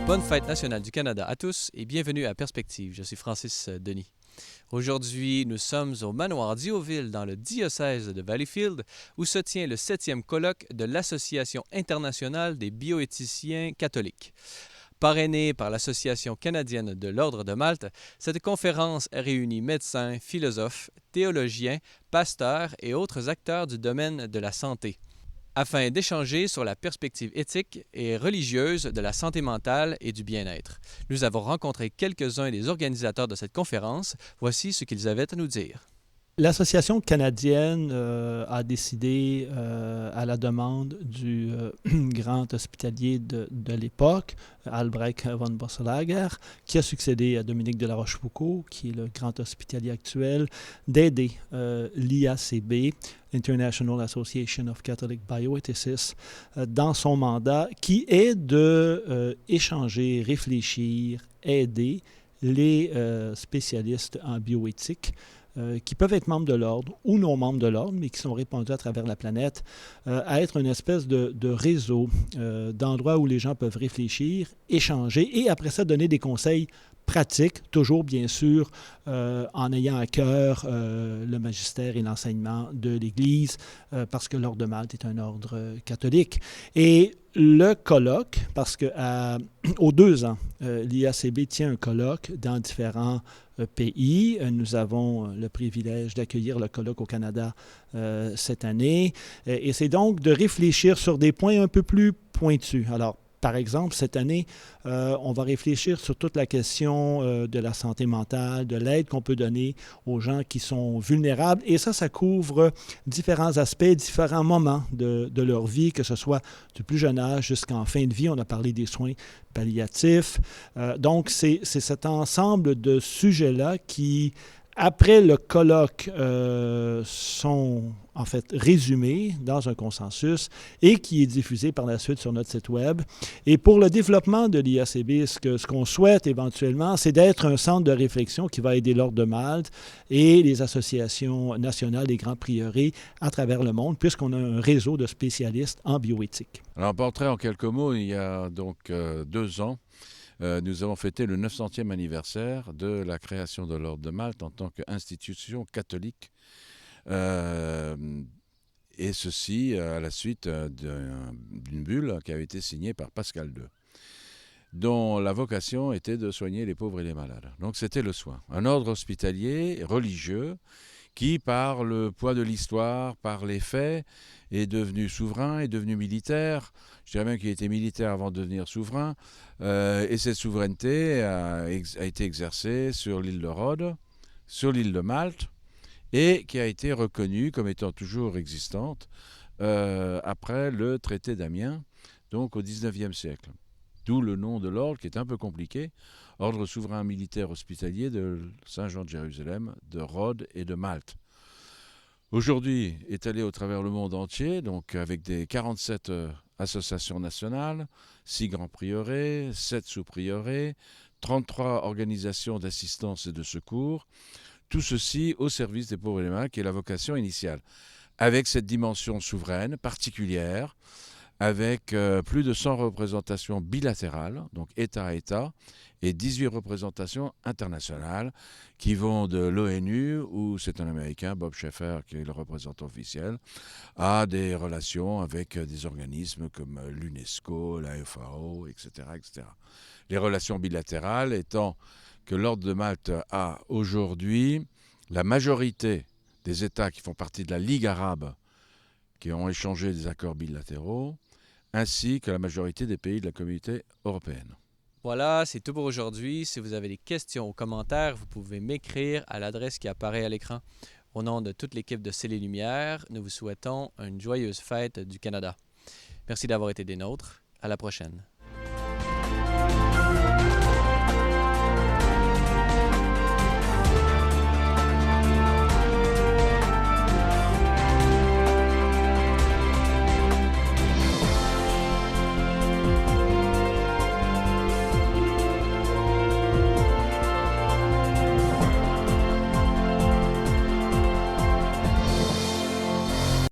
Bonne fête nationale du Canada à tous et bienvenue à Perspective. Je suis Francis Denis. Aujourd'hui, nous sommes au manoir d'Ioville dans le diocèse de Valleyfield où se tient le 7e colloque de l'Association internationale des bioéthiciens catholiques. Parrainée par l'Association canadienne de l'Ordre de Malte, cette conférence réunit médecins, philosophes, théologiens, pasteurs et autres acteurs du domaine de la santé, afin d'échanger sur la perspective éthique et religieuse de la santé mentale et du bien-être. Nous avons rencontré quelques-uns des organisateurs de cette conférence. Voici ce qu'ils avaient à nous dire. L'Association canadienne a décidé, à la demande du grand hospitalier de l'époque, Albrecht von Bosselager, qui a succédé à Dominique de la Rochefoucauld, qui est le grand hospitalier actuel, d'aider l'IACB, International Association of Catholic Bioethicists, dans son mandat, qui est de échanger, réfléchir, aider les spécialistes en bioéthique, qui peuvent être membres de l'ordre ou non membres de l'ordre, mais qui sont répandus à travers la planète, à être une espèce de réseau d'endroits où les gens peuvent réfléchir, échanger et après ça donner des conseils pratiques, toujours bien sûr en ayant à cœur le magistère et l'enseignement de l'Église, parce que l'Ordre de Malte est un ordre catholique. Et le colloque, parce qu'aux 2 ans, l'IACB tient un colloque dans différents pays. Nous avons le privilège d'accueillir le colloque au Canada cette année. Et c'est donc de réfléchir sur des points un peu plus pointus. Alors, par exemple, cette année, on va réfléchir sur toute la question de la santé mentale, de l'aide qu'on peut donner aux gens qui sont vulnérables. Et ça couvre différents aspects, différents moments de leur vie, que ce soit du plus jeune âge jusqu'en fin de vie. On a parlé des soins palliatifs. Donc, c'est cet ensemble de sujets-là qui, après le colloque, sont en fait résumés dans un consensus et qui est diffusé par la suite sur notre site web. Et pour le développement de l'IACB, ce qu'on souhaite éventuellement, c'est d'être un centre de réflexion qui va aider l'Ordre de Malte et les associations nationales des grands prieurés à travers le monde, puisqu'on a un réseau de spécialistes en bioéthique. Alors, portrait en quelques mots, il y a donc 2 ans, nous avons fêté le 900e anniversaire de la création de l'Ordre de Malte en tant qu'institution catholique, et ceci à la suite d'une bulle qui avait été signée par Pascal II, dont la vocation était de soigner les pauvres et les malades. Donc c'était le soin. Un ordre hospitalier, religieux, qui, par le poids de l'histoire, par les faits, est devenu souverain, est devenu militaire. Je dirais même qu'il était militaire avant de devenir souverain. Et cette souveraineté a été exercée sur l'île de Rhodes, sur l'île de Malte, et qui a été reconnue comme étant toujours existante après le traité d'Amiens, donc au XIXe siècle. D'où le nom de l'ordre, qui est un peu compliqué, Ordre souverain militaire hospitalier de Saint-Jean de Jérusalem, de Rhodes et de Malte. Aujourd'hui, étalé au travers le monde entier, donc avec des 47 associations nationales, 6 grands prieurés, 7 sous-prieurés, 33 organisations d'assistance et de secours, tout ceci au service des pauvres et des malades, qui est la vocation initiale, avec cette dimension souveraine particulière, avec plus de 100 représentations bilatérales, donc État à État, et 18 représentations internationales qui vont de l'ONU, où c'est un Américain, Bob Schaeffer, qui est le représentant officiel, à des relations avec des organismes comme l'UNESCO, la FAO, etc., etc. Les relations bilatérales étant que l'Ordre de Malte a aujourd'hui la majorité des États qui font partie de la Ligue arabe qui ont échangé des accords bilatéraux, ainsi que la majorité des pays de la communauté européenne. Voilà, c'est tout pour aujourd'hui. Si vous avez des questions ou commentaires, vous pouvez m'écrire à l'adresse qui apparaît à l'écran. Au nom de toute l'équipe de C'est les Lumières, nous vous souhaitons une joyeuse fête du Canada. Merci d'avoir été des nôtres. À la prochaine.